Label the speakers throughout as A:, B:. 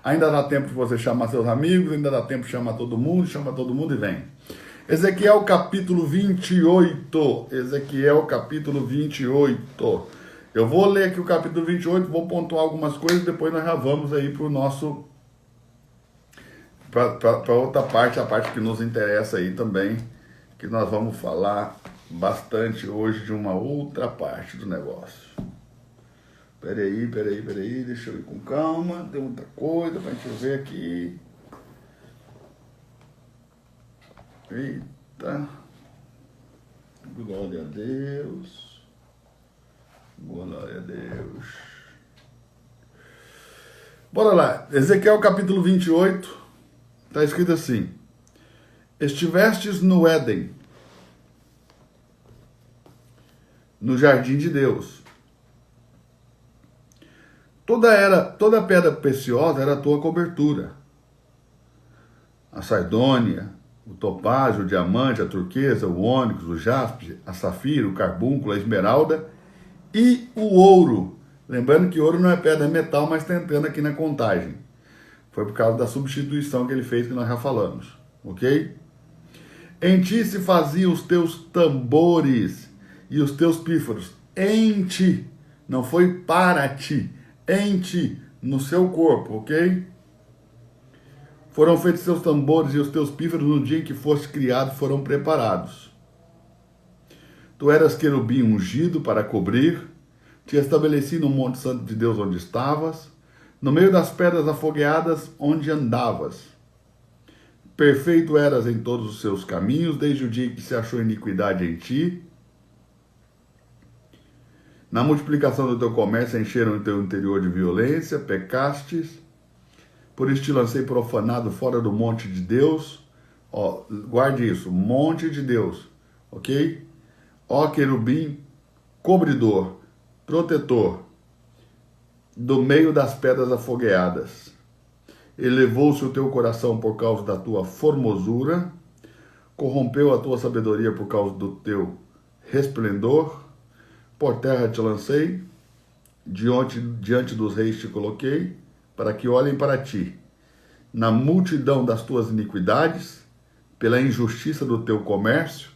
A: Ainda dá tempo de você chamar seus amigos, ainda dá tempo de chamar todo mundo, chama todo mundo e vem. Ezequiel capítulo 28. Ezequiel capítulo 28. Eu vou ler aqui o capítulo 28, vou pontuar algumas coisas, depois nós já vamos aí para o nosso... para outra parte, a parte que nos interessa aí também, que nós vamos falar bastante hoje de uma outra parte do negócio. Peraí, deixa eu ir com calma, tem muita coisa pra gente ver aqui. Eita, glória a Deus, glória a Deus. Bora lá, Ezequiel capítulo 28, tá escrito assim: estivestes no Éden, no jardim de Deus. Toda pedra preciosa era a tua cobertura. A sardônia, o topázio, o diamante, a turquesa, o ônix, o jaspe, a safira, o carbúnculo, a esmeralda e o ouro. Lembrando que ouro não é pedra, é metal, mas está entrando aqui na contagem. Foi por causa da substituição que ele fez, que nós já falamos. Ok? Em ti se faziam os teus tambores e os teus pífaros. Em ti. Não foi para ti. Em ti. No seu corpo, ok? Foram feitos seus tambores e os teus pífaros no dia em que foste criado, foram preparados. Tu eras querubim ungido para cobrir, te estabeleci no monte santo de Deus onde estavas, no meio das pedras afogueadas onde andavas. Perfeito eras em todos os seus caminhos, desde o dia em que se achou iniquidade em ti. Na multiplicação do teu comércio encheram o teu interior de violência, pecastes. Por isso te lancei profanado fora do monte de Deus. Ó, guarde isso, monte de Deus, ok? Ó querubim, cobridor, protetor, do meio das pedras afogueadas. Elevou-se o teu coração por causa da tua formosura, corrompeu a tua sabedoria por causa do teu resplendor. Por terra te lancei, diante dos reis te coloquei, para que olhem para ti. Na multidão das tuas iniquidades, pela injustiça do teu comércio,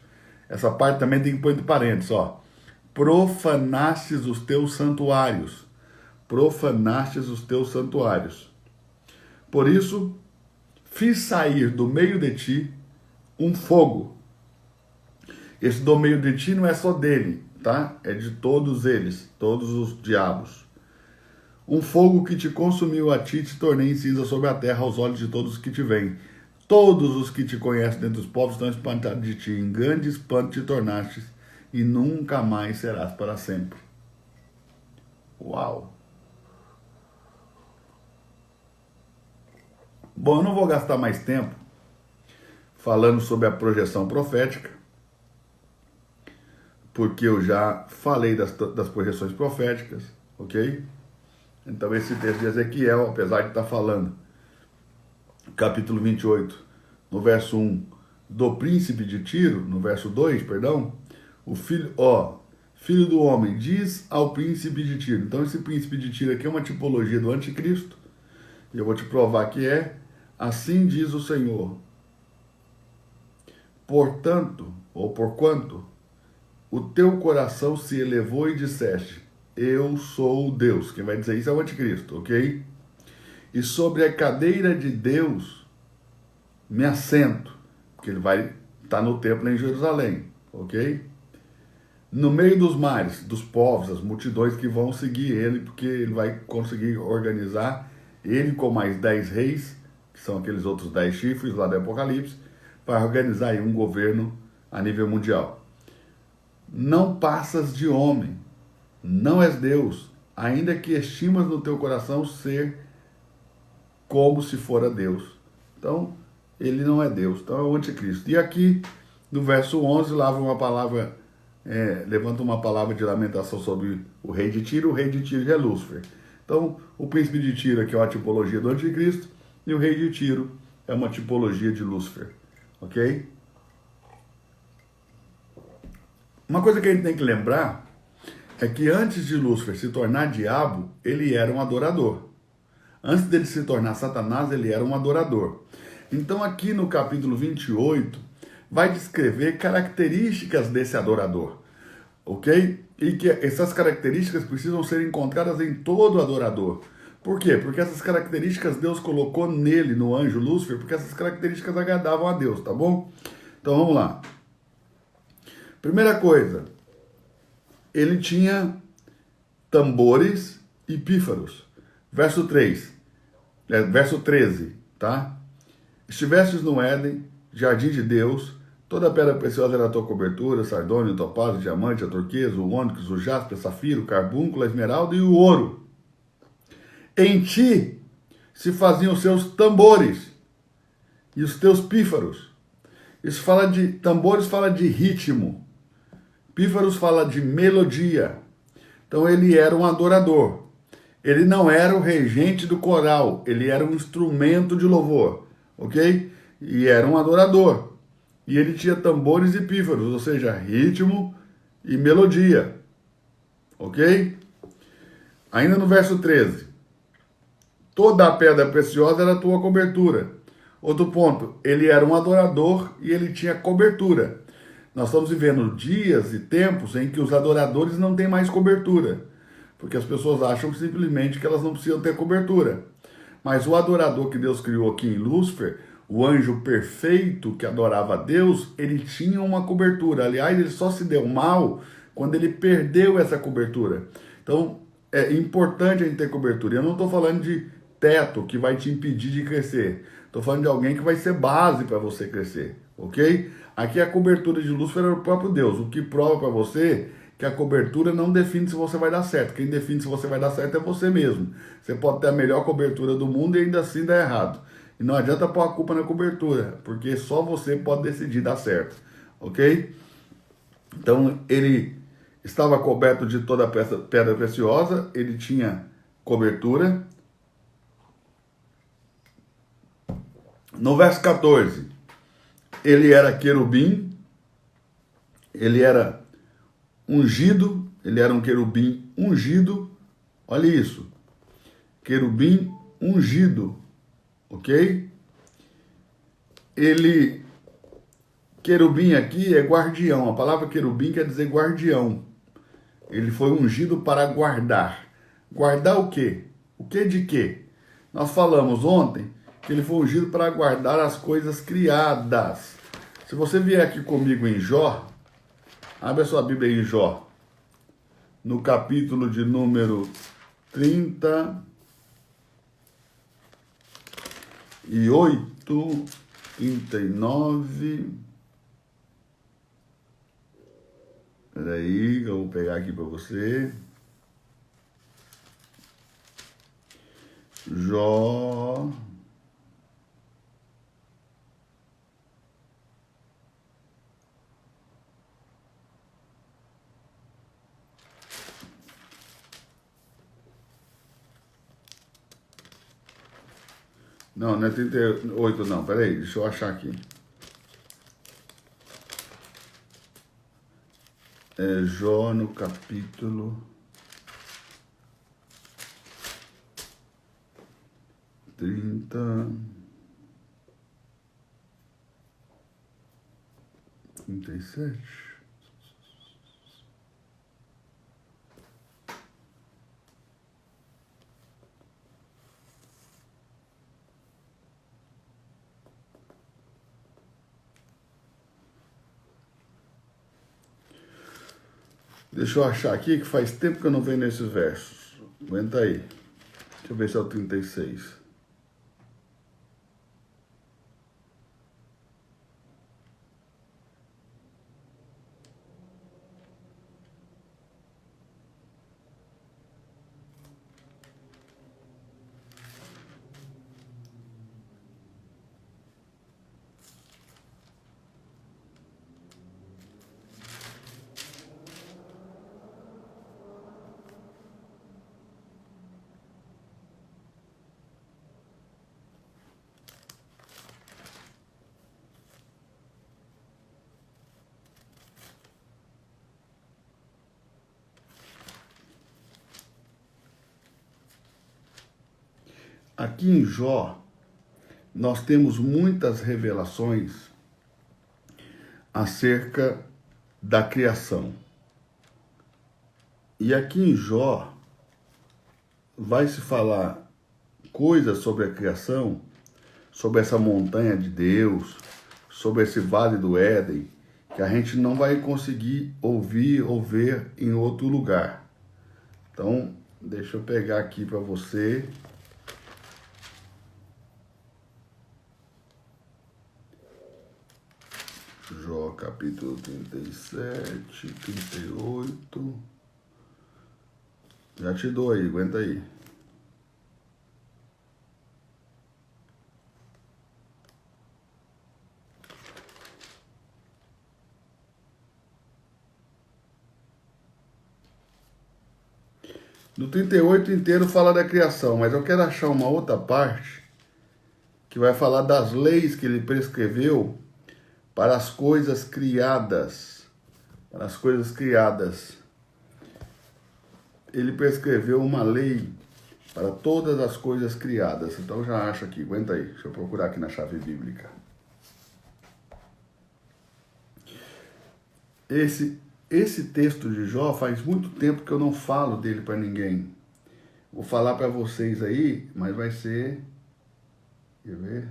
A: essa parte também tem que pôr entre parênteses, ó. Profanastes os teus santuários. Profanastes os teus santuários. Por isso, fiz sair do meio de ti um fogo. Esse do meio de ti não é só dele, tá? É de todos eles, todos os diabos. Um fogo que te consumiu a ti, te tornei em cinza sobre a terra aos olhos de todos os que te veem. Todos os que te conhecem dentre os povos estão espantados de ti. Em grande espanto te tornaste e nunca mais serás para sempre. Uau! Bom, eu não vou gastar mais tempo falando sobre a projeção profética, porque eu já falei das projeções proféticas, ok? Então esse texto de Ezequiel, apesar de estar falando, capítulo 28, no verso 1, do príncipe de Tiro, no verso 2, perdão, o filho do homem diz ao príncipe de Tiro. Então esse príncipe de Tiro aqui é uma tipologia do anticristo, e eu vou te provar que é, assim diz o Senhor. Portanto, ou porquanto, o teu coração se elevou e disseste, eu sou Deus. Quem vai dizer isso é o anticristo, ok? E sobre a cadeira de Deus me assento, porque ele vai estar no templo em Jerusalém, ok? No meio dos mares, dos povos, as multidões que vão seguir ele, porque ele vai conseguir organizar ele com mais 10 reis, que são aqueles outros 10 chifres lá do Apocalipse, para organizar aí um governo a nível mundial. Não passas de homem, não és Deus, ainda que estimas no teu coração ser como se fora Deus. Então, ele não é Deus, então é o anticristo. E aqui, no verso 11, levanta uma palavra de lamentação sobre o rei de Tiro. O rei de Tiro é Lúcifer. Então, o príncipe de Tiro aqui é uma tipologia do anticristo, e o rei de Tiro é uma tipologia de Lúcifer, ok? Uma coisa que a gente tem que lembrar é que antes de Lúcifer se tornar diabo, ele era um adorador. Antes dele se tornar Satanás, ele era um adorador. Então aqui no capítulo 28, vai descrever características desse adorador, ok? E que essas características precisam ser encontradas em todo adorador. Por quê? Porque essas características Deus colocou nele, no anjo Lúcifer, porque essas características agradavam a Deus, tá bom? Então vamos lá. Primeira coisa, ele tinha tambores e pífaros. Verso 13, tá? Estivestes no Éden, jardim de Deus, toda a pedra preciosa era a tua cobertura, sardônio, topázio, diamante, a turquesa, o ônix, o jaspe, o safiro, o carbúnculo, a esmeralda e o ouro. Em ti se faziam os seus tambores e os teus pífaros. Isso fala de, tambores fala de ritmo, pífaros fala de melodia. Então ele era um adorador. Ele não era o regente do coral, ele era um instrumento de louvor, ok? E era um adorador. E ele tinha tambores e pífaros, ou seja, ritmo e melodia, ok? Ainda no verso 13. Toda a pedra preciosa era a tua cobertura. Outro ponto, ele era um adorador e ele tinha cobertura. Nós estamos vivendo dias e tempos em que os adoradores não têm mais cobertura, porque as pessoas acham simplesmente que elas não precisam ter cobertura. Mas o adorador que Deus criou aqui em Lúcifer, o anjo perfeito que adorava a Deus, ele tinha uma cobertura. Aliás, ele só se deu mal quando ele perdeu essa cobertura. Então, é importante a gente ter cobertura. Eu não estou falando de teto que vai te impedir de crescer. Estou falando de alguém que vai ser base para você crescer, ok? Aqui a cobertura de Lúcifer era o próprio Deus, o que prova para você que a cobertura não define se você vai dar certo. Quem define se você vai dar certo é você mesmo. Você pode ter a melhor cobertura do mundo e ainda assim dar errado. E não adianta pôr a culpa na cobertura, porque só você pode decidir dar certo, ok? Então ele estava coberto de toda a pedra preciosa, ele tinha cobertura. No verso 14, ele era querubim, ele era ungido, ele era um querubim ungido, olha isso, querubim ungido, ok? Ele, querubim aqui é guardião, a palavra querubim quer dizer guardião, ele foi ungido para guardar. Guardar o quê? O que de quê? Nós falamos ontem que ele foi ungido para guardar as coisas criadas. Se você vier aqui comigo em Jó, abre a sua Bíblia em Jó, no capítulo de número 38, 39. Peraí, eu vou pegar aqui para você. Jó. Não, não é 38 não, peraí, deixa eu achar aqui. É Jó no capítulo 37. Deixa eu achar aqui, que faz tempo que eu não venho nesses versos. Aguenta aí. Deixa eu ver se é o 36. aqui em Jó, nós temos muitas revelações acerca da criação. E aqui em Jó, vai se falar coisas sobre a criação, sobre essa montanha de Deus, sobre esse vale do Éden, que a gente não vai conseguir ouvir ou ver em outro lugar. Então, deixa eu pegar aqui para você. Jó, capítulo 37, 38. Já te dou aí, aguenta aí. No 38 inteiro fala da criação, mas eu quero achar uma outra parte que vai falar das leis que ele prescreveu para as coisas criadas. Para as coisas criadas. Ele prescreveu uma lei para todas as coisas criadas. Então já acho aqui, aguenta aí, deixa eu procurar aqui na chave bíblica. Esse texto de Jó faz muito tempo que eu não falo dele para ninguém. Vou falar para vocês aí, mas vai ser... Quer ver?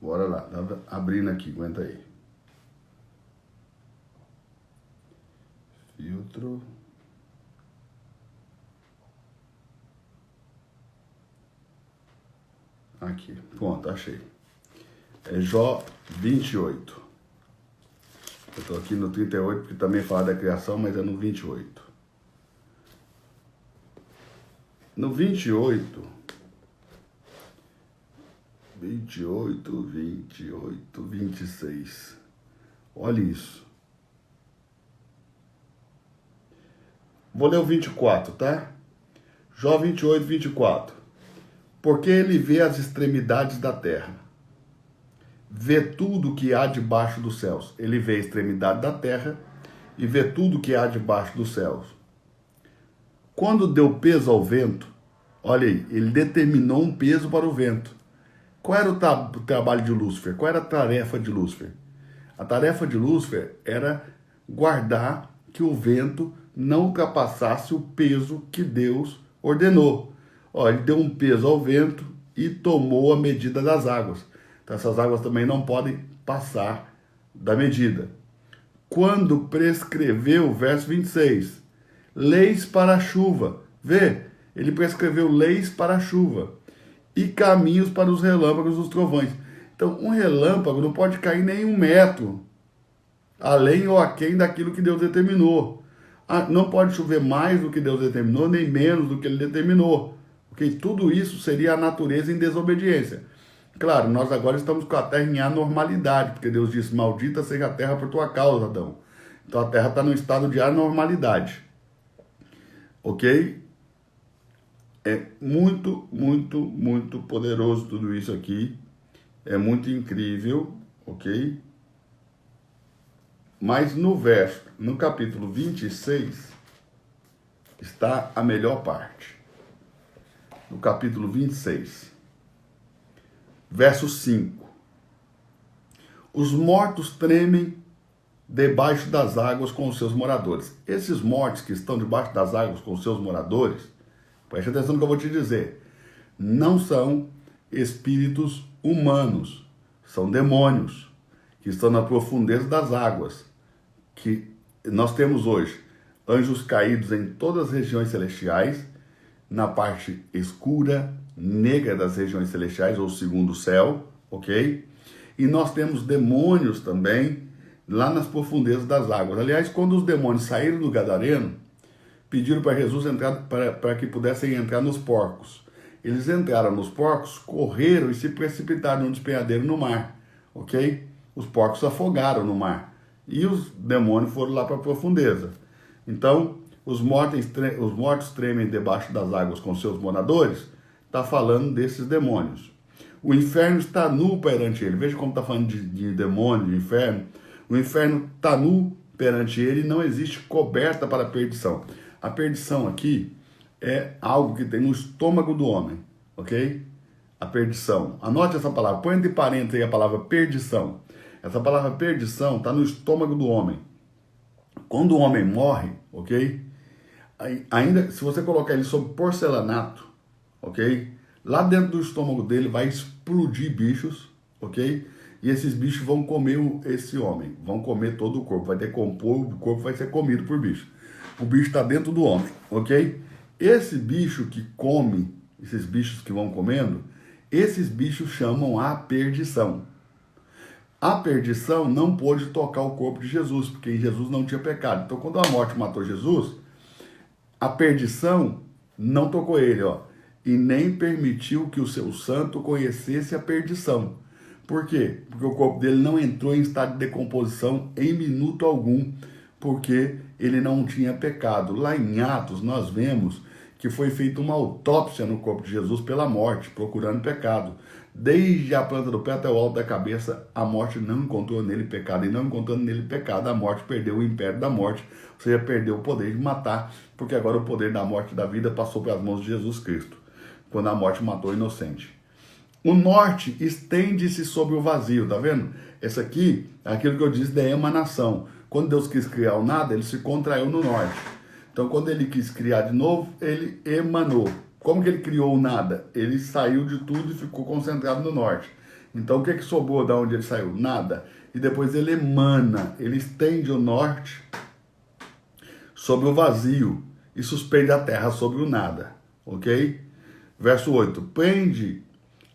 A: Bora lá, tá abrindo aqui, aguenta aí. Filtro. Aqui, pronto, achei. É Jó 28. Eu estou aqui no 38, porque também fala da criação, mas é no 28. No 28, 26. Olha isso. Vou ler o 24, tá? Jó 28, 24. Porque ele vê as extremidades da terra, vê tudo que há debaixo dos céus. Ele vê a extremidade da terra e vê tudo que há debaixo dos céus. Quando deu peso ao vento, olha aí, ele determinou um peso para o vento. Qual era o trabalho de Lúcifer? Qual era a tarefa de Lúcifer? A tarefa de Lúcifer era guardar que o vento não ultrapassasse o peso que Deus ordenou. Ó, ele deu um peso ao vento e tomou a medida das águas. Então essas águas também não podem passar da medida. Quando prescreveu, verso 26, leis para a chuva. Vê, ele prescreveu leis para a chuva e caminhos para os relâmpagos dos trovões. Então, um relâmpago não pode cair nem 1 metro, além ou aquém daquilo que Deus determinou. Não pode chover mais do que Deus determinou, nem menos do que ele determinou. Porque tudo isso seria a natureza em desobediência. Claro, nós agora estamos com a terra em anormalidade, porque Deus disse, maldita seja a terra por tua causa, Adão. Então a terra está no estado de anormalidade. Ok? É muito, muito, muito poderoso tudo isso aqui. É muito incrível, ok? Mas no capítulo 26, está a melhor parte. No capítulo 26, verso 5. Os mortos tremem debaixo das águas com os seus moradores. Esses mortos que estão debaixo das águas com os seus moradores, preste atenção no que eu vou te dizer, não são espíritos humanos, são demônios que estão na profundeza das águas, que nós temos hoje anjos caídos em todas as regiões celestiais, na parte escura, negra das regiões celestiais, ou segundo céu, ok? E nós temos demônios também lá nas profundezas das águas. Aliás, quando os demônios saíram do Gadareno, pediram para Jesus entrar, para que pudessem entrar nos porcos. Eles entraram nos porcos, correram e se precipitaram num despenhadeiro no mar, ok? Os porcos afogaram no mar e os demônios foram lá para a profundeza. Então, os mortos tremem debaixo das águas com seus moradores, está falando desses demônios. O inferno está nu perante ele. Veja como está falando de demônio, de inferno. O inferno está nu perante ele e não existe coberta para a perdição. A perdição aqui é algo que tem no estômago do homem, ok? A perdição. Anote essa palavra. Põe entre parênteses aí a palavra perdição. Essa palavra perdição está no estômago do homem. Quando o homem morre, ok? Ainda, se você colocar ele sobre porcelanato, ok? Lá dentro do estômago dele vai explodir bichos, ok? E esses bichos vão comer esse homem, vão comer todo o corpo, vai decompor, o corpo vai ser comido por bicho. O bicho está dentro do homem, ok? Esse bicho que come, esses bichos que vão comendo, esses bichos chamam a perdição. A perdição não pôde tocar o corpo de Jesus, porque em Jesus não tinha pecado. Então, quando a morte matou Jesus, a perdição não tocou ele, ó, e nem permitiu que o seu santo conhecesse a perdição. Por quê? Porque o corpo dele não entrou em estado de decomposição em minuto algum, porque ele não tinha pecado. Lá em Atos nós vemos que foi feita uma autópsia no corpo de Jesus pela morte, procurando pecado. Desde a planta do pé até o alto da cabeça, a morte não encontrou nele pecado. E não encontrando nele pecado, a morte perdeu o império da morte, ou seja, perdeu o poder de matar, porque agora o poder da morte e da vida passou pelas mãos de Jesus Cristo, quando a morte matou o inocente. O norte estende-se sobre o vazio, tá vendo? Esse aqui é aquilo que eu disse da emanação. Quando Deus quis criar o nada, ele se contraiu no norte. Então, quando ele quis criar de novo, ele emanou. Como que ele criou o nada? Ele saiu de tudo e ficou concentrado no norte. Então, o que sobrou da onde ele saiu? Nada. E depois ele emana, ele estende o norte sobre o vazio e suspende a terra sobre o nada. Ok? Verso 8. Prende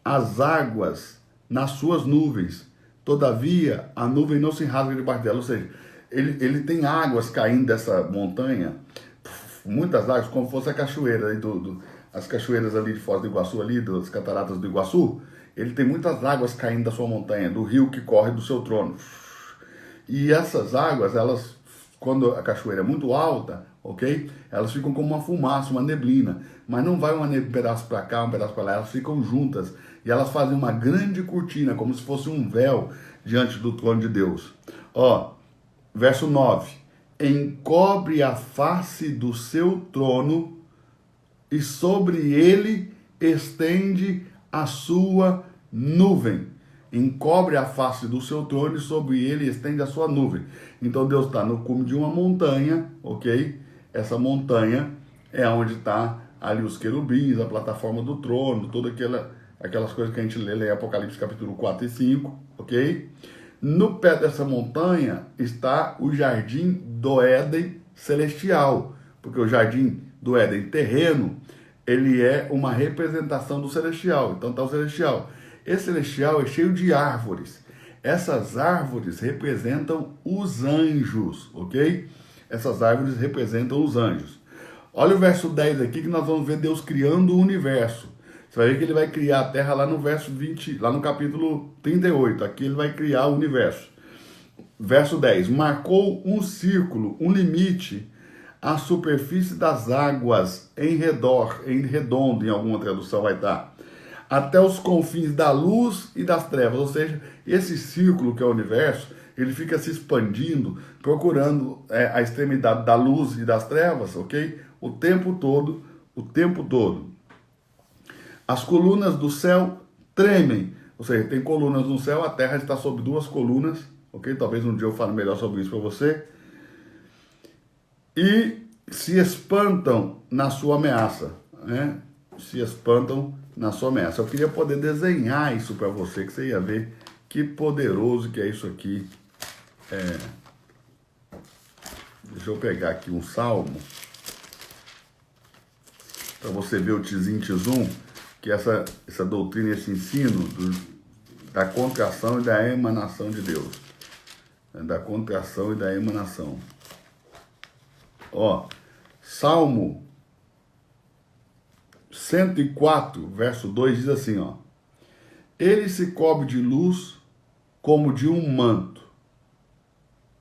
A: as águas nas suas nuvens, todavia a nuvem não se rasga debaixo dela. Ou seja, ele tem águas caindo dessa montanha, muitas águas, como fosse a cachoeira aí as cachoeiras ali de Foz do Iguaçu, ali das cataratas do Iguaçu. Ele tem muitas águas caindo da sua montanha, do rio que corre do seu trono. E essas águas, elas, quando a cachoeira é muito alta, ok? Elas ficam como uma fumaça, uma neblina. Mas não vai um pedaço para cá, um pedaço para lá, elas ficam juntas. E elas fazem uma grande cortina, como se fosse um véu diante do trono de Deus. Ó, verso 9. Encobre a face do seu trono e sobre ele estende a sua nuvem. Encobre a face do seu trono e sobre ele estende a sua nuvem. Então Deus está no cume de uma montanha, ok? Essa montanha é onde está ali os querubins, a plataforma do trono, todas aquelas coisas que a gente lê em Apocalipse capítulo 4 e 5, ok? No pé dessa montanha está o jardim do Éden celestial, porque o jardim do Éden terreno, ele é uma representação do celestial. Então está o celestial. Esse celestial é cheio de árvores. Essas árvores representam os anjos, ok? Essas árvores representam os anjos. Olha o verso 10 aqui, que nós vamos ver Deus criando o universo. Você vai ver que ele vai criar a terra lá no verso 20, lá no capítulo 38. Aqui ele vai criar o universo. Verso 10. Marcou um círculo, um limite, a superfície das águas em redor, em redondo, em alguma tradução vai estar, até os confins da luz e das trevas. Ou seja, esse círculo que é o universo, ele fica se expandindo, procurando a extremidade da luz e das trevas, ok? O tempo todo, o tempo todo. As colunas do céu tremem, ou seja, tem colunas no céu, a terra está sob duas colunas, ok? Talvez um dia eu fale melhor sobre isso para você. E se espantam na sua ameaça, né? Se espantam na sua ameaça. Eu queria poder desenhar isso para você, que você ia ver que poderoso que é isso aqui. Deixa eu pegar aqui um salmo, para você ver o tizim tizum, que essa doutrina, esse ensino da contração e da emanação de Deus. Da contração e da emanação. Ó, Salmo 104, verso 2 diz assim, ó. Ele se cobre de luz como de um manto,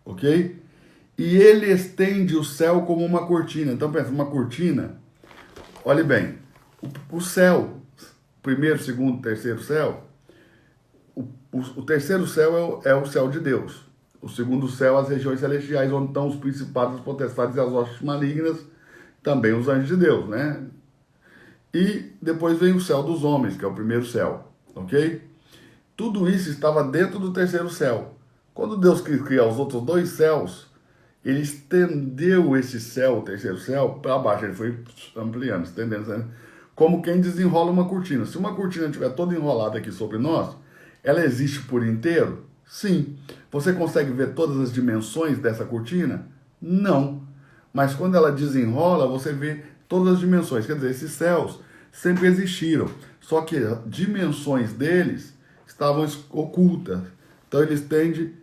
A: ok? E ele estende o céu como uma cortina. Então pensa, uma cortina, olhe bem, o céu, primeiro, segundo, terceiro céu, O terceiro céu é o céu de Deus. O segundo céu, as regiões celestiais, onde estão os principados, os potestades e as hostes malignas, também os anjos de Deus, né? E depois vem o céu dos homens, que é o primeiro céu, ok? Tudo isso estava dentro do terceiro céu. Quando Deus cria os outros dois céus, ele estendeu esse céu, o terceiro céu, para baixo. Ele foi ampliando, estendendo, né? Como quem desenrola uma cortina. Se uma cortina estiver toda enrolada aqui sobre nós, ela existe por inteiro? Sim. Você consegue ver todas as dimensões dessa cortina? Não. Mas quando ela desenrola, você vê todas as dimensões. Quer dizer, esses céus sempre existiram. Só que as dimensões deles estavam ocultas. Então ele estende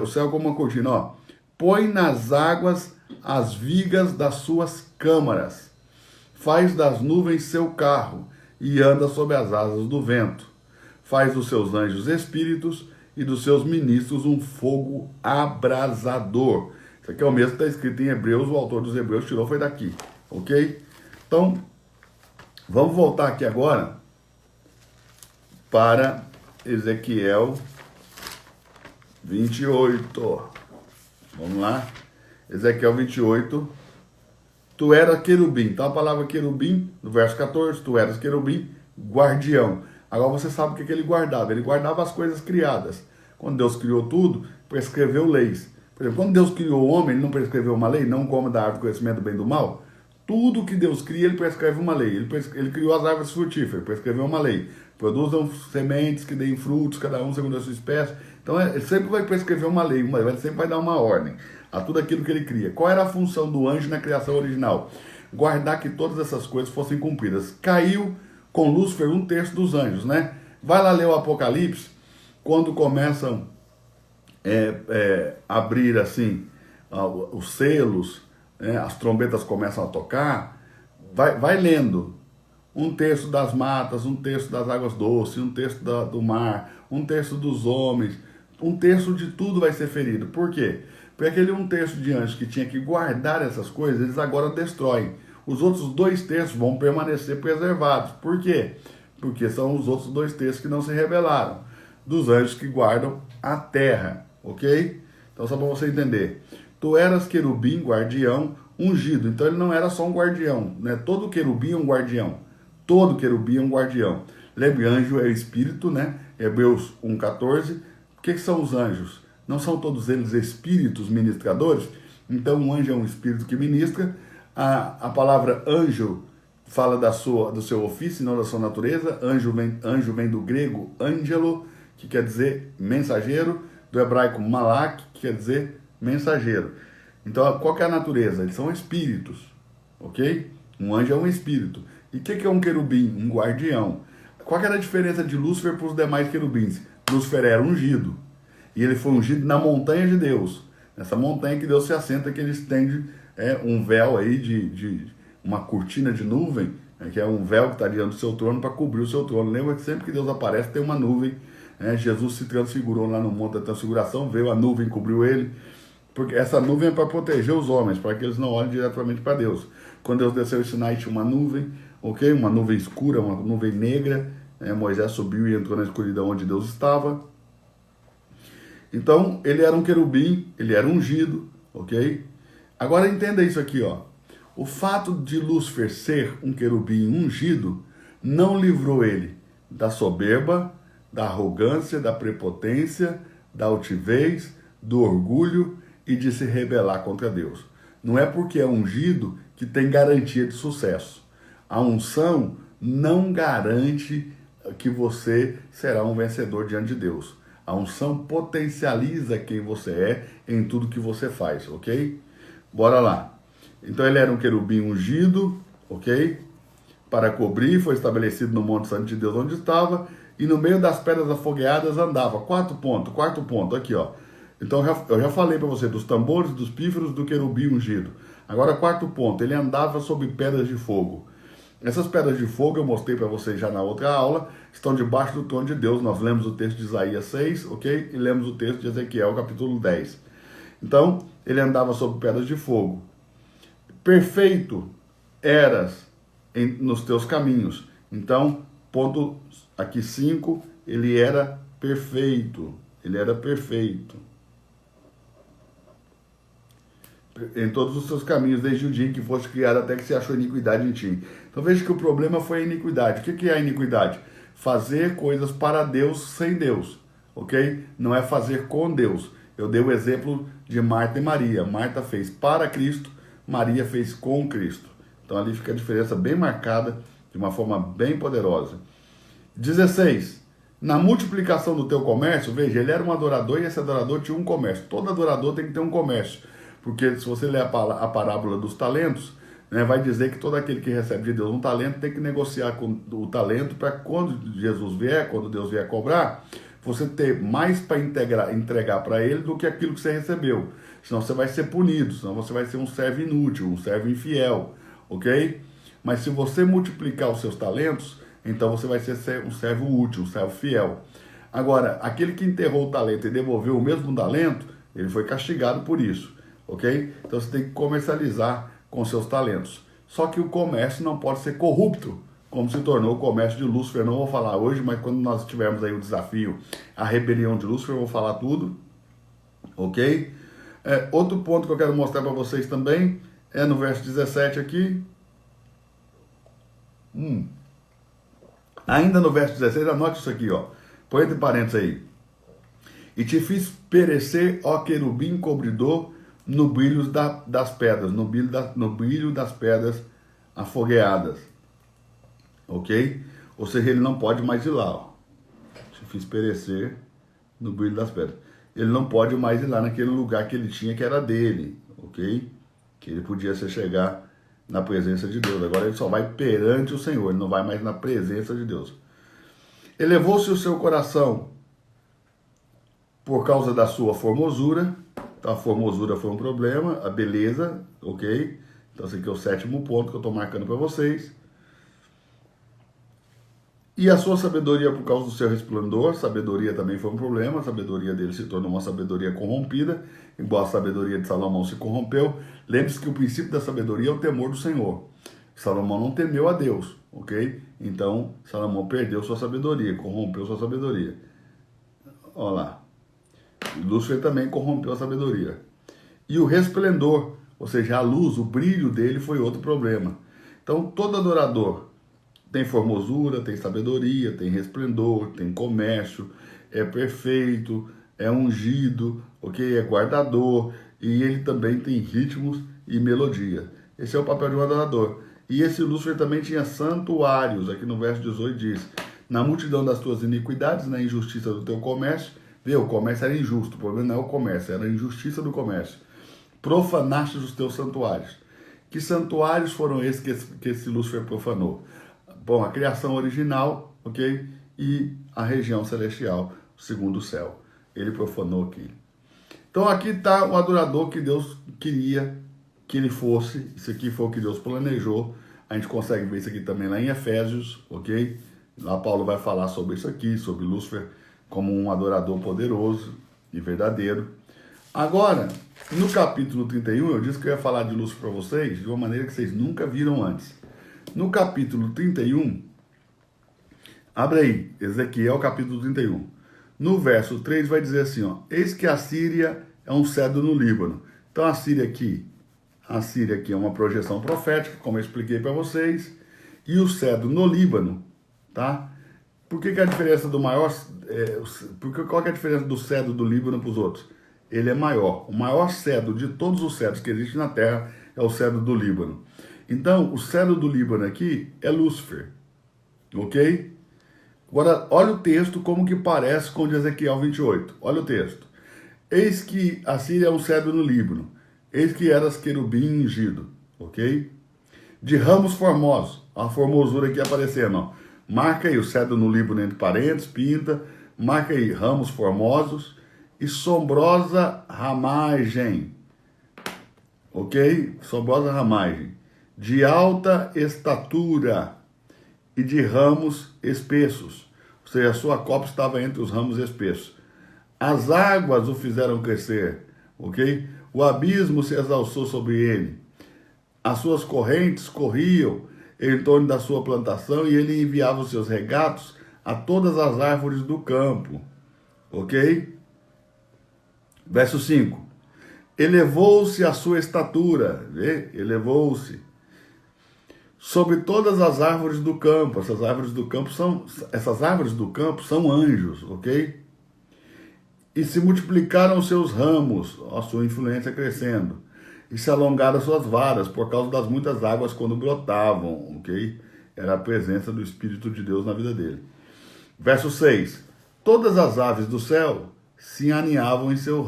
A: o céu como uma cortina. Ó. Põe nas águas as vigas das suas câmaras. Faz das nuvens seu carro e anda sob as asas do vento. Faz dos seus anjos espíritos e dos seus ministros um fogo abrasador. Isso aqui é o mesmo que está escrito em Hebreus, o autor dos Hebreus tirou, foi daqui, ok? Então, vamos voltar aqui agora para Ezequiel 28. Vamos lá. Ezequiel 28. Tu eras querubim. Então a palavra querubim, no verso 14, tu eras querubim, guardião. Agora você sabe o que ele guardava. Ele guardava as coisas criadas. Quando Deus criou tudo, prescreveu leis. Por exemplo, quando Deus criou o homem, ele não prescreveu uma lei, não coma da árvore do conhecimento do bem e do mal. Tudo que Deus cria, ele prescreve uma lei. Ele criou as árvores frutíferas, prescreveu uma lei. Produzam sementes que deem frutos, cada um segundo a sua espécie. Então, ele sempre vai prescrever uma lei, ele sempre vai dar uma ordem a tudo aquilo que ele cria. Qual era a função do anjo na criação original? Guardar que todas essas coisas fossem cumpridas. Caiu com Lúcifer 1/3 dos anjos, né? Vai lá ler o Apocalipse, quando começam a abrir assim os selos, as trombetas começam a tocar, vai lendo. 1/3 das matas, 1/3 das águas doces, 1/3 do mar, 1/3 dos homens, 1/3 de tudo vai ser ferido. Por quê? Porque aquele 1/3 de anjos que tinha que guardar essas coisas, eles agora destroem. Os outros 2/3 vão permanecer preservados. Por quê? Porque são os outros 2/3 que não se rebelaram, dos anjos que guardam a terra, ok? Então só para você entender. Tu eras querubim, guardião, ungido. Então ele não era só um guardião, né? Todo querubim é um guardião. Todo querubim é um guardião. Lembre, anjo é espírito, né? Hebreus 1,14. O que são os anjos? Não são todos eles espíritos ministradores? Então um anjo é um espírito que ministra. A palavra anjo fala do seu ofício, não da sua natureza. Anjo vem do grego angelo, que quer dizer mensageiro, do hebraico malak, que quer dizer mensageiro. Então qual que é a natureza? Eles são espíritos, ok? Um anjo é um espírito. E o que é um querubim? Um guardião. Qual que era a diferença de Lúcifer para os demais querubins? Lúcifer era ungido. E ele foi ungido na montanha de Deus. Nessa montanha que Deus se assenta, que ele estende um véu aí de uma cortina de nuvem, que é um véu que está diante do seu trono para cobrir o seu trono. Lembra que sempre que Deus aparece tem uma nuvem. Jesus se transfigurou lá no Monte da Transfiguração, veio a nuvem, cobriu ele. Porque essa nuvem é para proteger os homens, para que eles não olhem diretamente para Deus. Quando Deus desceu em Sinai, tinha uma nuvem, ok? Uma nuvem escura, uma nuvem negra. Moisés subiu e entrou na escuridão onde Deus estava. Então, ele era um querubim, ele era ungido, ok? Agora entenda isso aqui, ó. O fato de Lúcifer ser um querubim ungido não livrou ele da soberba, da arrogância, da prepotência, da altivez, do orgulho e de se rebelar contra Deus. Não é porque é ungido que tem garantia de sucesso. A unção não garante que você será um vencedor diante de Deus. A unção potencializa quem você é em tudo que você faz, ok? Bora lá. Então ele era um querubim ungido, ok? Para cobrir, foi estabelecido no Monte Santo de Deus onde estava, e no meio das pedras afogueadas andava. Quarto ponto, aqui ó. Então eu já falei para você dos tambores, dos pífaros, do querubim ungido. Agora quarto ponto, ele andava sobre pedras de fogo. Essas pedras de fogo eu mostrei para vocês já na outra aula, estão debaixo do trono de Deus. Nós lemos o texto de Isaías 6, ok? E lemos o texto de Ezequiel, capítulo 10. Então, ele andava sobre pedras de fogo. Perfeito eras nos teus caminhos. Então, ponto aqui 5, ele era perfeito. Ele era perfeito em todos os seus caminhos, desde o dia em que foste criado até que se achou iniquidade em ti. Então veja que o problema foi a iniquidade. O que é a iniquidade? Fazer coisas para Deus sem Deus, ok? Não é fazer com Deus. Eu dei o exemplo de Marta e Maria. Marta fez para Cristo, Maria fez com Cristo. Então ali fica a diferença bem marcada, de uma forma bem poderosa. 16. Na multiplicação do teu comércio, veja, ele era um adorador e esse adorador tinha um comércio. Todo adorador tem que ter um comércio. Porque se você ler a parábola dos talentos, né, vai dizer que todo aquele que recebe de Deus um talento tem que negociar com o talento para quando Jesus vier, quando Deus vier cobrar, você ter mais para entregar para ele do que aquilo que você recebeu. Senão você vai ser punido, senão você vai ser um servo inútil, um servo infiel, ok? Mas se você multiplicar os seus talentos, então você vai ser um servo útil, um servo fiel. Agora, aquele que enterrou o talento e devolveu o mesmo talento, ele foi castigado por isso. Ok? Então você tem que comercializar com seus talentos. Só que o comércio não pode ser corrupto, como se tornou o comércio de Lúcifer. Não vou falar hoje, mas quando nós tivermos aí o desafio, a rebelião de Lúcifer, eu vou falar tudo. Ok? Outro ponto que eu quero mostrar para vocês também é no verso 17 aqui. Ainda no verso 16, anote isso aqui, ó. Põe entre parênteses aí. E te fiz perecer, ó querubim cobridor, no brilho das pedras, no brilho das pedras afogueadas, ok? Ou seja, ele não pode mais ir lá, ó. Te fiz perecer no brilho das pedras. Ele não pode mais ir lá naquele lugar que ele tinha, que era dele, ok? Que ele podia se chegar na presença de Deus. Agora ele só vai perante o Senhor, ele não vai mais na presença de Deus. Elevou-se o seu coração por causa da sua formosura. Então, a formosura foi um problema, a beleza, ok? Então, esse aqui é o 7º ponto que eu estou marcando para vocês. E a sua sabedoria por causa do seu resplendor, sabedoria também foi um problema, a sabedoria dele se tornou uma sabedoria corrompida, embora a sabedoria de Salomão se corrompeu. Lembre-se que o princípio da sabedoria é o temor do Senhor. Salomão não temeu a Deus, ok? Então, Salomão perdeu sua sabedoria, corrompeu sua sabedoria. Olha lá. Lúcifer também corrompeu a sabedoria. E o resplendor, ou seja, a luz, o brilho dele foi outro problema. Então, todo adorador tem formosura, tem sabedoria, tem resplendor, tem comércio, é perfeito, é ungido, ok? É guardador, e ele também tem ritmos e melodia. Esse é o papel de um adorador. E esse Lúcifer também tinha santuários, aqui no verso 18 diz: na multidão das tuas iniquidades, na injustiça do teu comércio. O comércio era injusto, o problema não é o comércio, era a injustiça do comércio. Profanaste os teus santuários. Que santuários foram esses que esse Lúcifer profanou? Bom, a criação original, ok? E a região celestial, o segundo céu. Ele profanou aqui. Então aqui está o adorador que Deus queria que ele fosse. Isso aqui foi o que Deus planejou. A gente consegue ver isso aqui também lá em Efésios, ok? Lá Paulo vai falar sobre isso aqui, sobre Lúcifer como um adorador poderoso e verdadeiro. Agora, no capítulo 31, eu disse que eu ia falar de Lúcifer para vocês de uma maneira que vocês nunca viram antes. No capítulo 31, abre aí, Ezequiel capítulo 31. No verso 3 vai dizer assim, ó: eis que a Síria é um cedro no Líbano. Então a Síria aqui é uma projeção profética, como eu expliquei para vocês, e o cedro no Líbano, tá? Por que a diferença do maior... qual que é a diferença do cedro do Líbano para os outros? Ele é maior. O maior cedro de todos os cedros que existem na Terra é o cedro do Líbano. Então, o cedro do Líbano aqui é Lúcifer. Ok? Agora, olha o texto como que parece com o de Ezequiel 28. Olha o texto. Eis que a Síria é um cedro no Líbano. Eis que eras querubim ungido. Ok? De ramos formosos. A formosura aqui aparecendo, ó. Marca aí o cedro no Líbano entre parênteses, pinta. Marca aí ramos formosos e sombrosa ramagem. Ok? Sombrosa ramagem. De alta estatura e de ramos espessos. Ou seja, a sua copa estava entre os ramos espessos. As águas o fizeram crescer. Ok? O abismo se exalçou sobre ele. As suas correntes corriam em torno da sua plantação, e ele enviava os seus regatos a todas as árvores do campo. ok? Verso 5. Elevou-se a sua estatura, vê? Elevou-se sobre todas as árvores do campo. Essas árvores do campo são anjos, ok? E se multiplicaram os seus ramos, a sua influência crescendo, e se alongaram suas varas por causa das muitas águas quando brotavam, ok? Era a presença do Espírito de Deus na vida dele. Verso 6. Todas as aves do céu se aninhavam em seus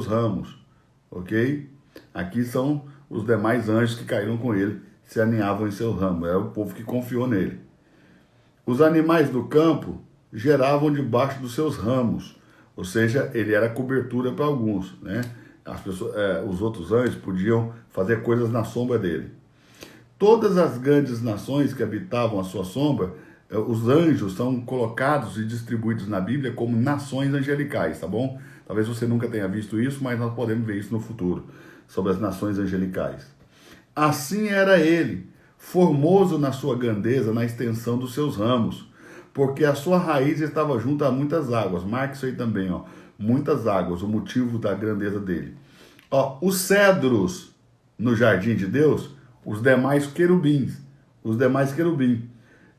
A: ramos, ok? Aqui são os demais anjos que caíram com ele, se aninhavam em seu ramo. Era o povo que confiou nele. Os animais do campo geravam debaixo dos seus ramos, ou seja, ele era cobertura para alguns, né? Os outros anjos podiam fazer coisas na sombra dele. Todas as grandes nações que habitavam a sua sombra, os anjos são colocados e distribuídos na Bíblia como nações angelicais, tá bom? Talvez você nunca tenha visto isso, mas nós podemos ver isso no futuro, sobre as nações angelicais. Assim era ele, formoso na sua grandeza, na extensão dos seus ramos, porque a sua raiz estava junto a muitas águas. Marque isso aí também, ó. Muitas águas, o motivo da grandeza dele. Ó, os cedros no jardim de Deus, os demais querubins,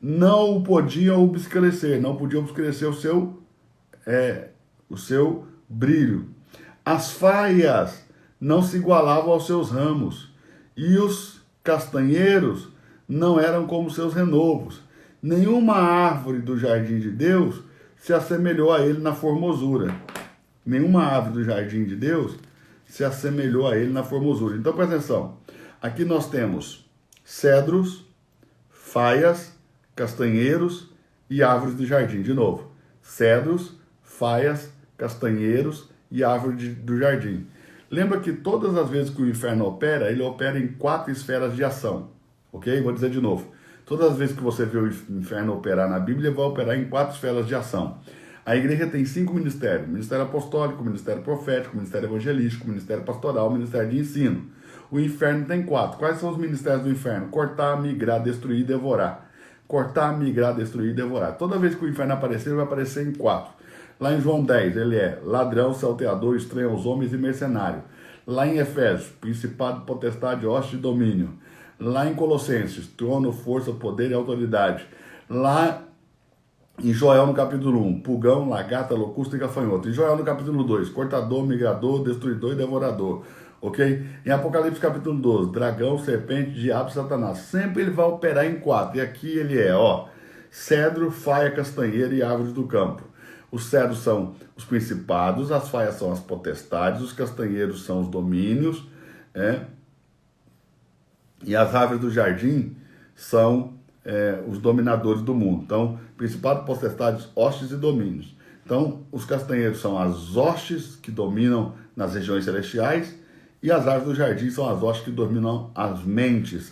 A: não o podiam obscurecer, o seu brilho. As faias não se igualavam aos seus ramos, e os castanheiros não eram como seus renovos. Nenhuma árvore do jardim de Deus se assemelhou a ele na formosura. Nenhuma árvore do jardim de Deus se assemelhou a ele na formosura. Então, presta atenção. Aqui nós temos cedros, faias, castanheiros e árvores do jardim. De novo, cedros, faias, castanheiros e árvores do jardim. Lembra que todas as vezes que o inferno opera, ele opera em 4 esferas de ação. Ok? Vou dizer de novo. Todas as vezes que você vê o inferno operar na Bíblia, ele vai operar em 4 esferas de ação. A igreja tem 5 ministérios: ministério apostólico, ministério profético, ministério evangelístico, ministério pastoral, ministério de ensino. O inferno tem 4. Quais são os ministérios do inferno? Cortar, migrar, destruir e devorar. Cortar, migrar, destruir e devorar. Toda vez que o inferno aparecer, ele vai aparecer em 4. Lá em João 10, ele é ladrão, salteador, estranho aos homens e mercenário. Lá em Efésios, principado, potestade, hoste e domínio. Lá em Colossenses, trono, força, poder e autoridade. Lá em Joel, no capítulo 1, pulgão, lagarta, locusta e gafanhoto. Em Joel, no capítulo 2, cortador, migrador, destruidor e devorador. Ok? Em Apocalipse, capítulo 12, dragão, serpente, diabo, satanás. Sempre ele vai operar em 4. E aqui ele é, ó, cedro, faia, castanheira e árvores do campo. Os cedros são os principados, as faias são as potestades, os castanheiros são os domínios, e as árvores do jardim são os dominadores do mundo. Então, principado, potestades, hostes e domínios. Então, os castanheiros são as hostes que dominam nas regiões celestiais, e as árvores do jardim são as hostes que dominam as mentes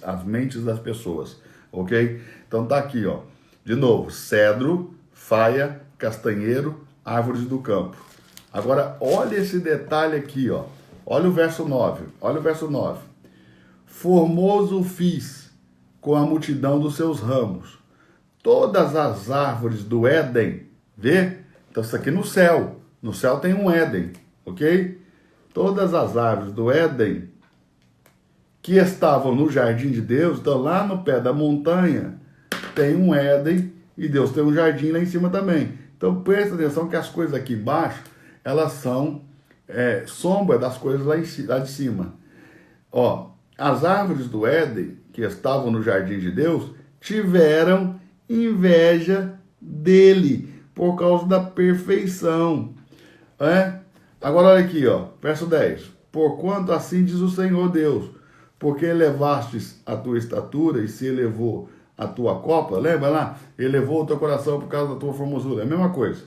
A: das pessoas, ok? Então tá aqui, ó, de novo, cedro, faia, castanheiro, árvores do campo. Agora, olha esse detalhe aqui, ó. Olha o verso 9. Formoso fiz com a multidão dos seus ramos. Todas as árvores do Éden, vê? Então isso aqui no céu. No céu tem um Éden, ok? Todas as árvores do Éden que estavam no jardim de Deus, então lá no pé da montanha tem um Éden e Deus tem um jardim lá em cima também. Então presta atenção que as coisas aqui embaixo, elas são sombra das coisas lá de cima. Ó, as árvores do Éden, que estavam no jardim de Deus, tiveram inveja dele, por causa da perfeição. Agora olha aqui, ó, verso 10. Porquanto assim diz o Senhor Deus, porque elevastes a tua estatura e se elevou a tua copa, lembra lá? Elevou o teu coração por causa da tua formosura, é a mesma coisa.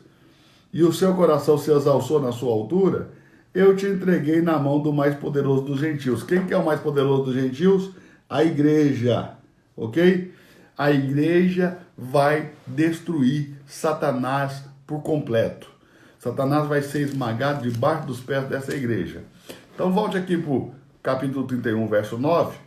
A: E o seu coração se exalçou na sua altura, eu te entreguei na mão do mais poderoso dos gentios. Quem que é o mais poderoso dos gentios? A igreja, ok? A igreja vai destruir Satanás por completo. Satanás vai ser esmagado debaixo dos pés dessa igreja. Então volte aqui para o capítulo 31, verso 9,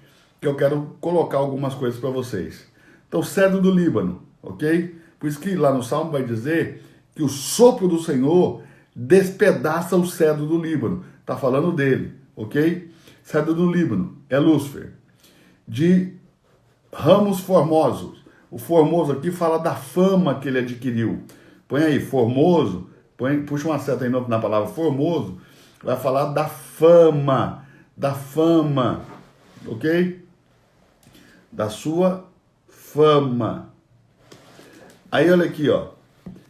A: que eu quero colocar algumas coisas para vocês. Então, cedro do Líbano, ok? Por isso que lá no Salmo vai dizer que o sopro do Senhor despedaça o cedro do Líbano. Está falando dele, ok? Cedro do Líbano é Lúcifer. De ramos formosos. O formoso aqui fala da fama que ele adquiriu. Põe aí, formoso, puxa uma seta aí na palavra formoso, vai falar da fama, ok? Da sua fama. Aí olha aqui, ó,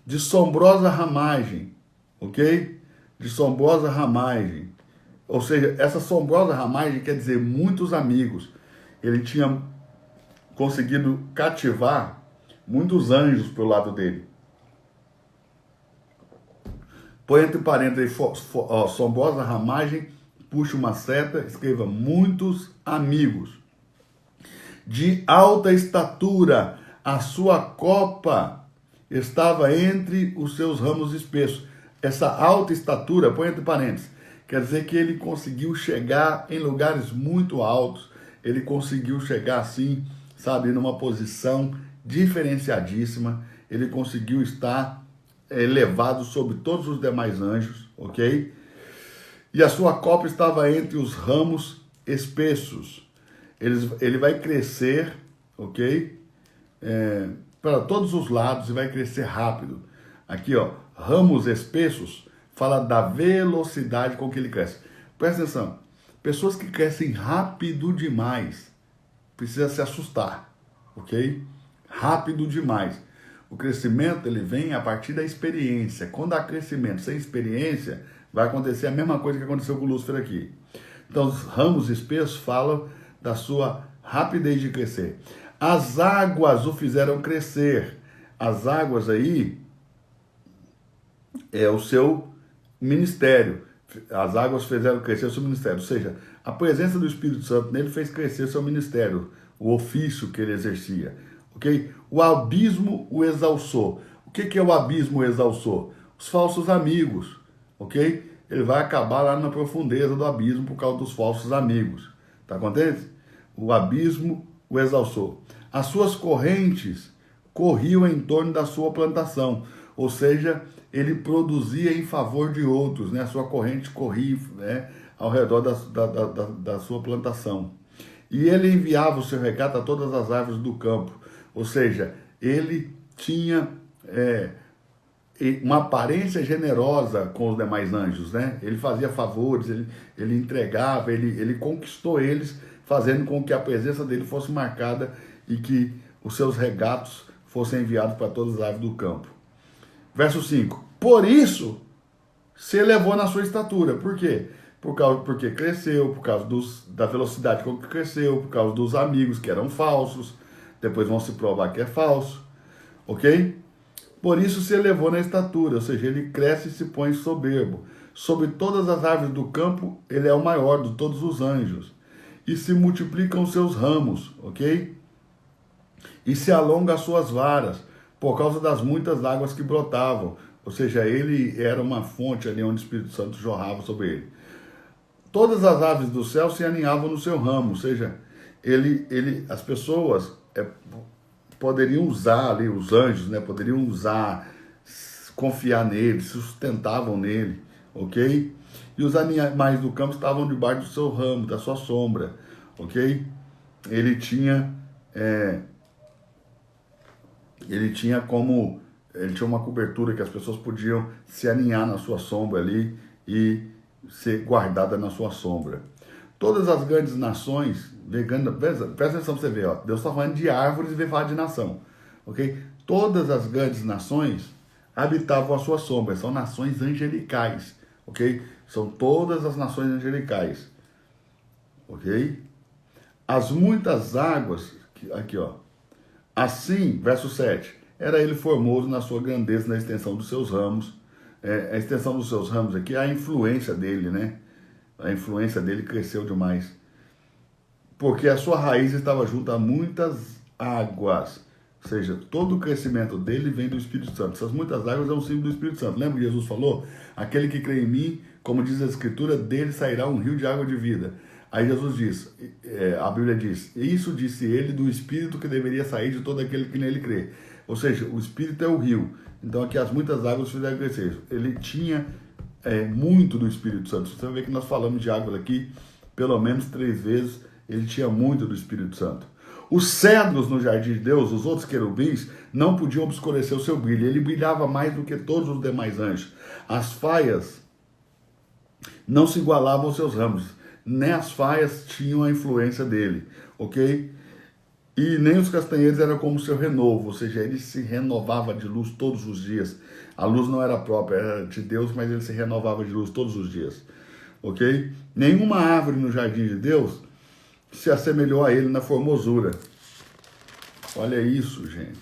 A: de sombrosa ramagem, ok? De sombrosa ramagem. Ou seja, essa sombrosa ramagem quer dizer muitos amigos. Ele tinha conseguido cativar muitos anjos pelo lado dele. Põe entre parênteses, sombrosa ramagem, puxa uma seta, escreva muitos amigos. De alta estatura, a sua copa estava entre os seus ramos espessos. Essa alta estatura, põe entre parênteses, quer dizer que ele conseguiu chegar em lugares muito altos, ele conseguiu chegar assim, sabe, numa posição diferenciadíssima, ele conseguiu estar elevado sobre todos os demais anjos, ok? E a sua copa estava entre os ramos espessos. Ele vai crescer, ok? Para todos os lados e vai crescer rápido. Aqui, ó, ramos espessos fala da velocidade com que ele cresce. Presta atenção, pessoas que crescem rápido demais, precisa se assustar, ok? Rápido demais. O crescimento, ele vem a partir da experiência. Quando há crescimento sem experiência, vai acontecer a mesma coisa que aconteceu com o Lúcifer aqui. Então, os ramos espessos falam da sua rapidez de crescer. As águas o fizeram crescer. As águas aí é o seu ministério. As águas fizeram crescer o seu ministério. Ou seja, a presença do Espírito Santo nele fez crescer o seu ministério, o ofício que ele exercia. Ok? O abismo o exalçou. O que é o abismo o exalçou? Os falsos amigos. Ok? Ele vai acabar lá na profundeza do abismo por causa dos falsos amigos. Tá contente? O abismo o exalçou. As suas correntes corriam em torno da sua plantação. Ou seja, ele produzia em favor de outros, né? A sua corrente corria, né, ao redor da sua plantação. E ele enviava o seu recado a todas as árvores do campo. Ou seja, ele tinha uma aparência generosa com os demais anjos, né? Ele fazia favores, ele entregava, ele conquistou eles, fazendo com que a presença dele fosse marcada e que os seus regatos fossem enviados para todas as árvores do campo. Verso 5. Por isso se elevou na sua estatura. Por quê? Porque cresceu, por causa da velocidade com que cresceu, por causa dos amigos que eram falsos, depois vão se provar que é falso, ok? Por isso se elevou na estatura, ou seja, ele cresce e se põe soberbo. Sobre todas as árvores do campo, ele é o maior de todos os anjos. E se multiplicam os seus ramos, ok? E se alonga as suas varas, por causa das muitas águas que brotavam. Ou seja, ele era uma fonte ali onde o Espírito Santo jorrava sobre ele. Todas as aves do céu se aninhavam no seu ramo, ou seja, as pessoas poderiam usar ali, os anjos, né, poderiam usar, confiar nele, se sustentavam nele, ok? E os animais do campo estavam debaixo do seu ramo, da sua sombra, ok? Ele tinha uma cobertura que as pessoas podiam se aninhar na sua sombra ali e ser guardada na sua sombra. Todas as grandes nações, presta atenção para você ver, ó, Deus está falando de árvores e vai falar de nação, ok? Todas as grandes nações habitavam a sua sombra, são nações angelicais, ok? São todas as nações angelicais, ok? As muitas águas, aqui ó, assim, verso 7, era ele formoso na sua grandeza, na extensão dos seus ramos. A extensão dos seus ramos aqui é a influência dele, né? A influência dele cresceu demais. Porque a sua raiz estava junto a muitas águas. Ou seja, todo o crescimento dele vem do Espírito Santo. Essas muitas águas é um símbolo do Espírito Santo. Lembra que Jesus falou? Aquele que crê em mim, como diz a Escritura, dele sairá um rio de água de vida. Aí Jesus diz, a Bíblia diz, isso disse ele do Espírito que deveria sair de todo aquele que nele crê. Ou seja, o Espírito é o rio. Então aqui as muitas águas fizeram crescer. Ele tinha muito do Espírito Santo. Você vai ver que nós falamos de água aqui pelo menos 3 vezes, ele tinha muito do Espírito Santo. Os cedros no jardim de Deus, os outros querubins, não podiam obscurecer o seu brilho. Ele brilhava mais do que todos os demais anjos. As faias não se igualavam aos seus ramos, nem as faias tinham a influência dele, ok? E nem os castanheiros eram como o seu renovo, ou seja, ele se renovava de luz todos os dias. A luz não era própria, era de Deus, mas ele se renovava de luz todos os dias, ok? Nenhuma árvore no jardim de Deus se assemelhou a ele na formosura. Olha isso, gente.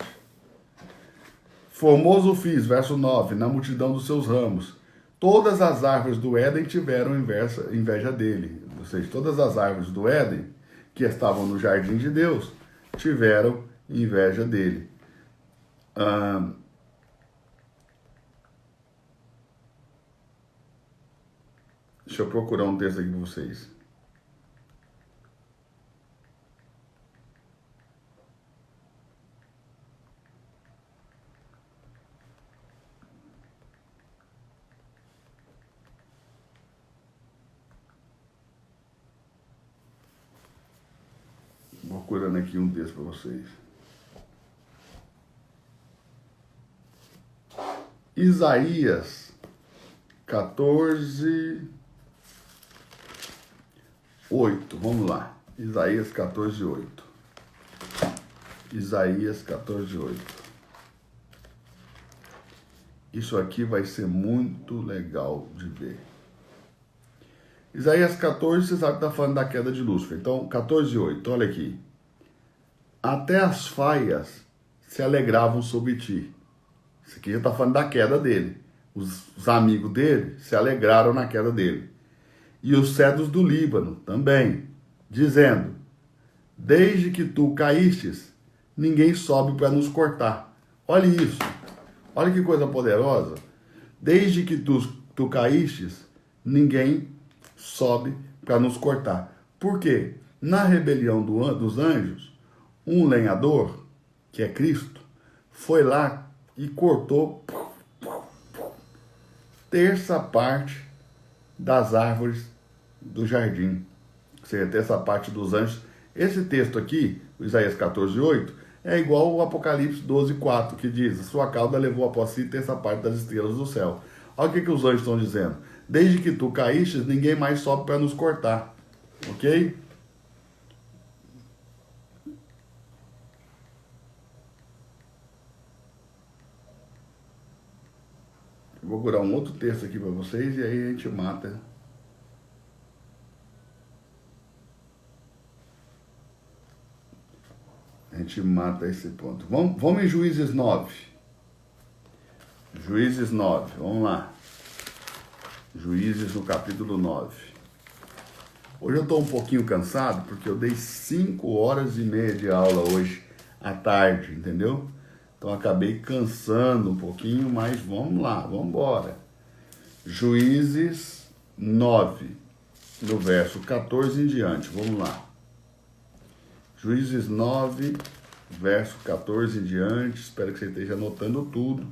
A: Formoso fiz, verso 9, na multidão dos seus ramos. Todas as árvores do Éden tiveram inveja dele. Ou seja, todas as árvores do Éden que estavam no jardim de Deus tiveram inveja dele. Deixa eu procurar um texto aqui para vocês. Procurando aqui um texto para vocês. Isaías 14, 8. Vamos lá. Isaías 14, 8. Isaías 14, 8. Isso aqui vai ser muito legal de ver. Isaías 14, você sabe que está falando da queda de Lúcifer. Então, 14, 8, olha aqui. Até as faias se alegravam sobre ti. Isso aqui já está falando da queda dele. Os amigos dele se alegraram na queda dele. E os cedros do Líbano também, dizendo, desde que tu caístes, ninguém sobe para nos cortar. Olha isso. Olha que coisa poderosa. Desde que tu caístes, ninguém sobe para nos cortar. Por quê? Na rebelião dos anjos, um lenhador, que é Cristo, foi lá e cortou terça parte das árvores do jardim. Ou seja, terça parte dos anjos. Esse texto aqui, o Isaías 14, 8, é igual ao Apocalipse 12, 4, que diz, sua cauda levou após si terça parte das estrelas do céu. Olha o que os anjos estão dizendo. Desde que tu caíste, ninguém mais sobe para nos cortar. Ok? Eu vou procurar um outro texto aqui para vocês e aí a gente mata. A gente mata esse ponto. Vamos em Juízes 9. Juízes 9, vamos lá. Juízes no capítulo 9. Hoje eu estou um pouquinho cansado, porque eu dei 5 horas e meia de aula hoje à tarde, entendeu? Então acabei cansando um pouquinho, mas vamos lá, vamos embora. Juízes 9, no verso 14 em diante, vamos lá. Juízes 9, verso 14 em diante, espero que você esteja anotando tudo.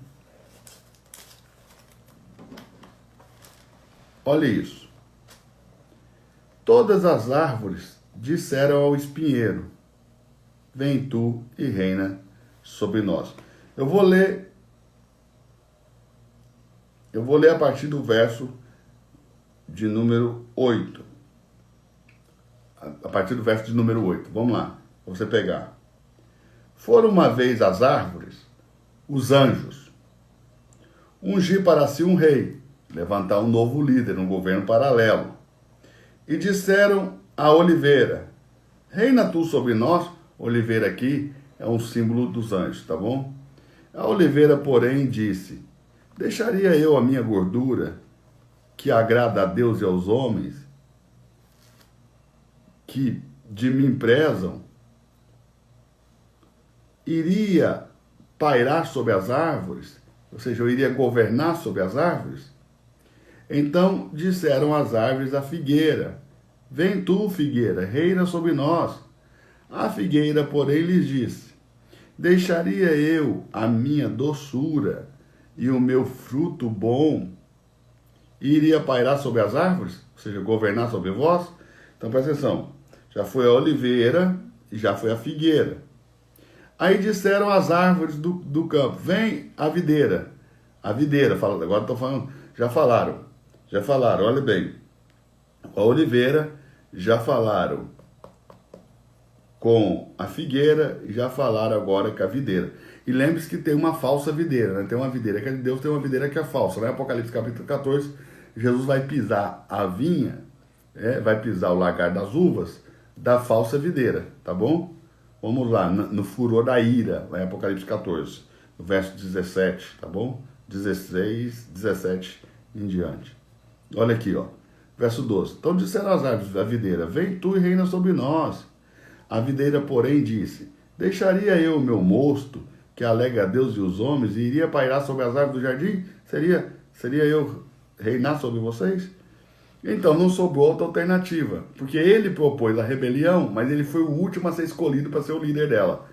A: Olha isso. Todas as árvores disseram ao espinheiro, vem tu e reina sobre nós. Eu vou ler a partir do verso de número 8. A partir do verso de número 8. Vamos lá, pra você pegar. Foram uma vez as árvores, os anjos, ungir para si um rei, levantar um novo líder, um governo paralelo. E disseram à oliveira, reina tu sobre nós. Oliveira aqui é um símbolo dos anjos, tá bom? A oliveira, porém, disse, deixaria eu a minha gordura, que agrada a Deus e aos homens, que de mim prezam, iria pairar sobre as árvores, ou seja, eu iria governar sobre as árvores? Então disseram as árvores à figueira, vem tu, figueira, reina sobre nós. A figueira, porém, lhes disse, deixaria eu a minha doçura e o meu fruto bom, e iria pairar sobre as árvores, ou seja, governar sobre vós. Então presta atenção, já foi a oliveira e já foi a figueira. Aí disseram as árvores do campo, vem a videira. A videira, agora estou falando, já falaram, olha bem. A oliveira, já falaram com a figueira, e já falaram agora com a videira. E lembre-se que tem uma falsa videira, né? Tem uma videira que é de Deus, tem uma videira que é falsa. Né? Apocalipse capítulo 14, Jesus vai pisar a vinha, vai pisar o lagar das uvas da falsa videira, tá bom? Vamos lá, no furor da ira, lá em Apocalipse 14, no verso 17, tá bom? 16, 17 em diante. Olha aqui, ó, verso 12. Então disseram as árvores da videira, vem tu e reina sobre nós. A videira, porém, disse, deixaria eu o meu mosto, que alega a Deus e os homens, e iria pairar sobre as árvores do jardim? Seria eu reinar sobre vocês? Então não sobrou outra alternativa, porque ele propôs a rebelião, mas ele foi o último a ser escolhido para ser o líder dela.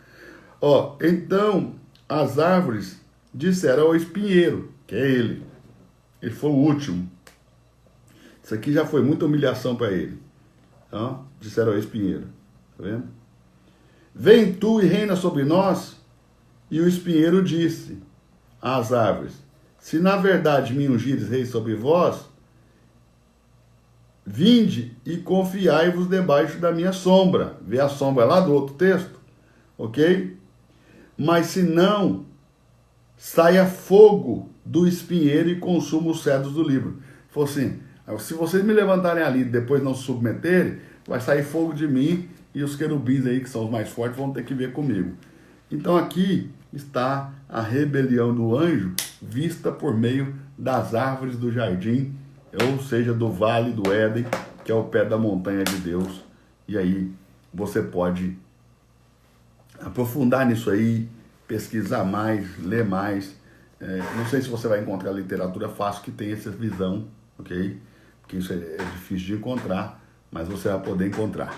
A: Ó, então as árvores disseram ao espinheiro, que é ele foi o último. Isso aqui já foi muita humilhação para ele. Ó, disseram ao espinheiro, tá vendo? Vem tu e reina sobre nós. E o espinheiro disse às árvores, se na verdade me ungires rei sobre vós, vinde e confiai-vos debaixo da minha sombra. Vê a sombra lá do outro texto, ok? Mas se não, saia fogo do espinheiro e consuma os cedros do livro. Falou assim, se vocês me levantarem ali e depois não se submeterem, vai sair fogo de mim e os querubins aí, que são os mais fortes, vão ter que ver comigo. Então aqui está a rebelião do anjo vista por meio das árvores do jardim, ou seja, do vale do Éden, que é o pé da montanha de Deus. E aí você pode aprofundar nisso aí, pesquisar mais, ler mais. Não sei se você vai encontrar literatura fácil que tenha essa visão, ok? Porque isso é difícil de encontrar, mas você vai poder encontrar.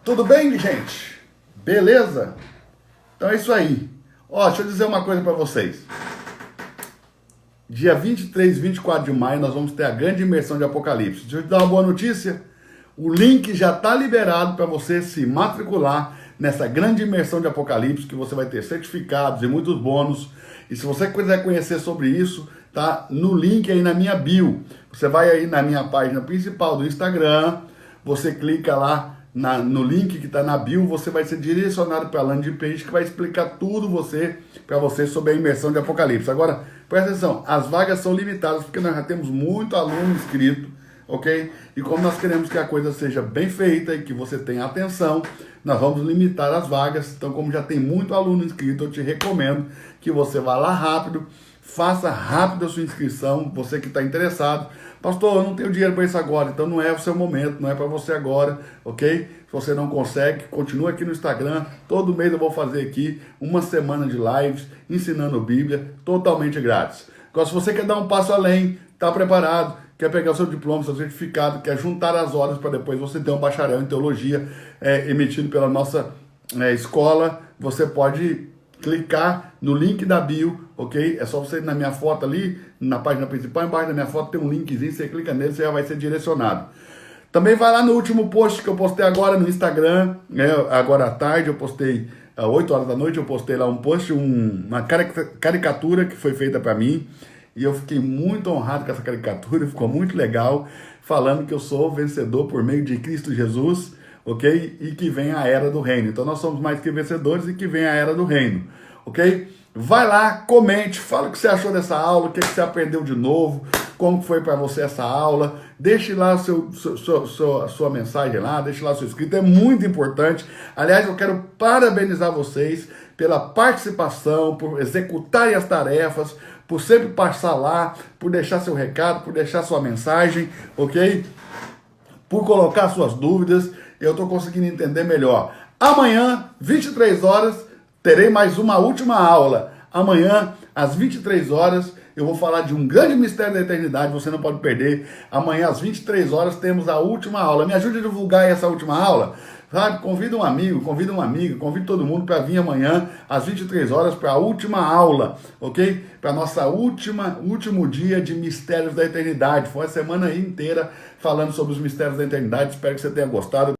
A: Tudo bem, gente? Beleza? Então é isso aí. Ó, deixa eu dizer uma coisa para vocês. Dia 23 e 24 de maio nós vamos ter a grande imersão de Apocalipse. Deixa eu te dar uma boa notícia. O link já está liberado para você se matricular nessa grande imersão de Apocalipse, que você vai ter certificados e muitos bônus. E se você quiser conhecer sobre isso, tá no link aí na minha bio. Você vai aí na minha página principal do Instagram, você clica lá no link que está na bio, você vai ser direcionado para a landing page que vai explicar tudo para você sobre a imersão de Apocalipse. Agora, presta atenção, as vagas são limitadas porque nós já temos muito aluno inscrito, ok? E como nós queremos que a coisa seja bem feita e que você tenha atenção, nós vamos limitar as vagas. Então, como já tem muito aluno inscrito, eu te recomendo que você vá lá rápido, faça rápido a sua inscrição, você que está interessado. Pastor, eu não tenho dinheiro para isso agora, então não é o seu momento, não é para você agora, ok? Se você não consegue, continua aqui no Instagram. Todo mês eu vou fazer aqui uma semana de lives ensinando Bíblia, totalmente grátis. Agora, se você quer dar um passo além, está preparado, quer pegar o seu diploma, seu certificado, quer juntar as horas para depois você ter um bacharel em teologia emitido pela nossa escola, você pode clicar no link da bio, ok? É só você ir na minha foto ali, na página principal, embaixo da minha foto tem um linkzinho, você clica nele, você já vai ser direcionado. Também vai lá no último post que eu postei agora no Instagram, agora à tarde, eu postei, às 8 horas da noite, eu postei lá um post, uma caricatura que foi feita para mim, e eu fiquei muito honrado com essa caricatura, ficou muito legal, falando que eu sou vencedor por meio de Cristo Jesus, ok? E que vem a era do reino. Então nós somos mais que vencedores e que vem a era do reino, ok? Vai lá, comente, fala o que você achou dessa aula, o que você aprendeu de novo, como foi para você essa aula, deixe lá a sua mensagem lá, deixe lá seu escrito, é muito importante. Aliás, eu quero parabenizar vocês pela participação, por executarem as tarefas, por sempre passar lá, por deixar seu recado, por deixar sua mensagem, ok? Por colocar suas dúvidas, eu estou conseguindo entender melhor. Amanhã, 23 horas, terei mais uma última aula. Amanhã, às 23 horas, eu vou falar de um grande mistério da eternidade, você não pode perder. Amanhã às 23 horas temos a última aula. Me ajude a divulgar essa última aula. Sabe? Convida um amigo, convida uma amiga, convida todo mundo para vir amanhã às 23 horas para a última aula, ok? Para nossa último dia de mistérios da eternidade. Foi a semana inteira falando sobre os mistérios da eternidade. Espero que você tenha gostado.